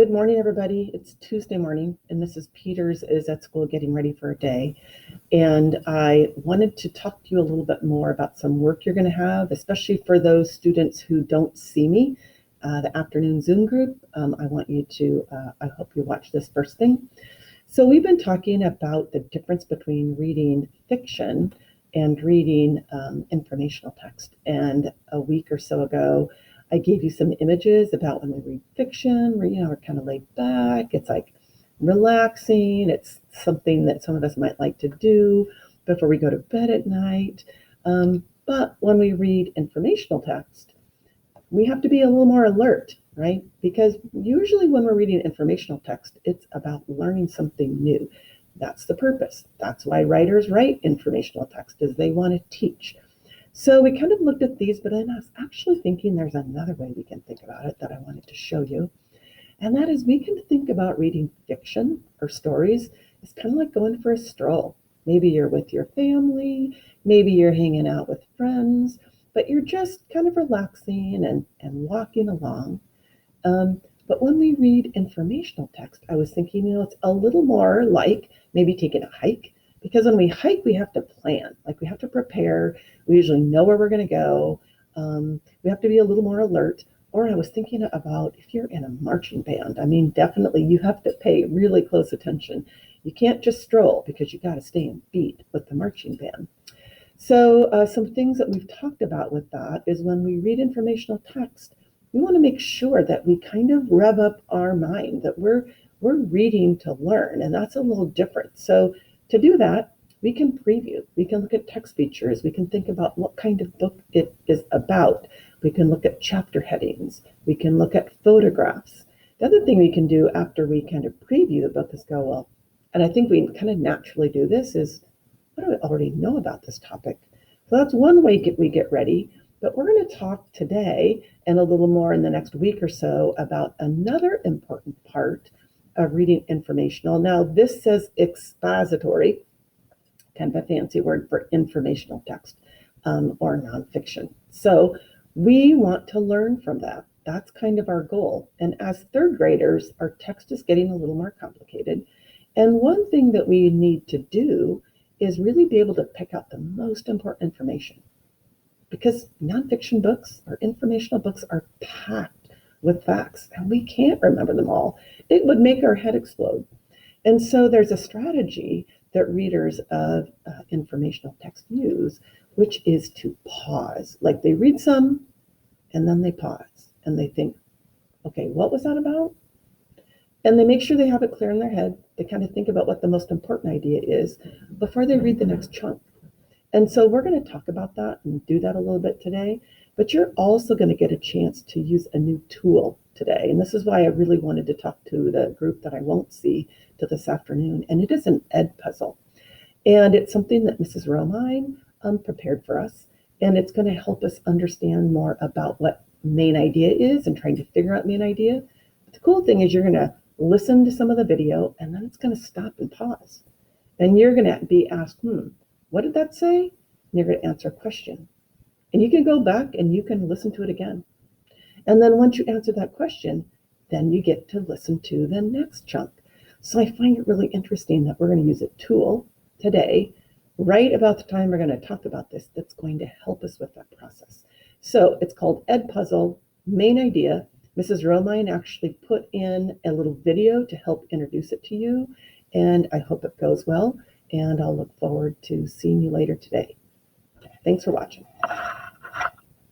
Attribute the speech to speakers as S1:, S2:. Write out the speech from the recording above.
S1: Good morning, everybody. It's Tuesday morning, and Mrs. Peters is at school getting ready for a day. And I wanted to talk to you a little bit more about some work you're going to have, especially for those students who don't see me, the afternoon Zoom group. I want you to, I hope you watch this first thing. So we've been talking about the difference between reading fiction and reading informational text. And a week or so ago, I gave you some images about when we read fiction, we're kind of laid back. It's like relaxing. It's something that some of us might like to do before we go to bed at night. But when we read informational text, we have to be a little more alert, right? Because usually when we're reading informational text, it's about learning something new. That's the purpose. That's why writers write informational text, is they want to teach. So we kind of looked at these, but then I was actually thinking there's another way we can think about it that I wanted to show you. And that is, we can think about reading fiction or stories. It's kind of like going for a stroll. Maybe you're with your family, maybe you're hanging out with friends, but you're just kind of relaxing and walking along. But when we read informational text, I was thinking, it's a little more like maybe taking a hike. Because when we hike, we have to plan, like we have to prepare. We usually know where we're going to go. We have to be a little more alert. Or I was thinking about if you're in a marching band, definitely you have to pay really close attention. You can't just stroll because you got to stay in beat with the marching band. So some things that we've talked about with that is when we read informational text, we want to make sure that we kind of rev up our mind, that we're reading to learn, and that's a little different. So to do that, we can preview. We can look at text features. We can think about what kind of book it is about. We can look at chapter headings. We can look at photographs. The other thing we can do after we kind of preview the book is go, well, and I think we kind of naturally do this, is what do I already know about this topic? So that's one way we get ready. But we're going to talk today and a little more in the next week or so about another important part of reading informational. Now, this says expository, kind of a fancy word for informational text or nonfiction. So we want to learn from that. That's kind of our goal. And as third graders, our text is getting a little more complicated. And one thing that we need to do is really be able to pick out the most important information. Because nonfiction books or informational books are packed with facts, and we can't remember them all. It would make our head explode. And so there's a strategy that readers of informational text use, which is to pause. Like they read some, and then they pause, and they think, okay, what was that about? And they make sure they have it clear in their head. They kind of think about what the most important idea is before they read the next chunk. And so we're going to talk about that and do that a little bit today, but you're also going to get a chance to use a new tool today. And this is why I really wanted to talk to the group that I won't see till this afternoon. And it is an Edpuzzle. And it's something that Mrs. Romine prepared for us. And it's going to help us understand more about what main idea is and trying to figure out main idea. But the cool thing is you're going to listen to some of the video, and then it's going to stop and pause. And you're going to be asked, what did that say? And you're going to answer a question. And you can go back and you can listen to it again. And then once you answer that question, then you get to listen to the next chunk. So I find it really interesting that we're going to use a tool today, right about the time we're going to talk about this, that's going to help us with that process. So it's called Edpuzzle, main idea. Mrs. Romine actually put in a little video to help introduce it to you, and I hope it goes well. And I'll look forward to seeing you later today. Thanks for watching.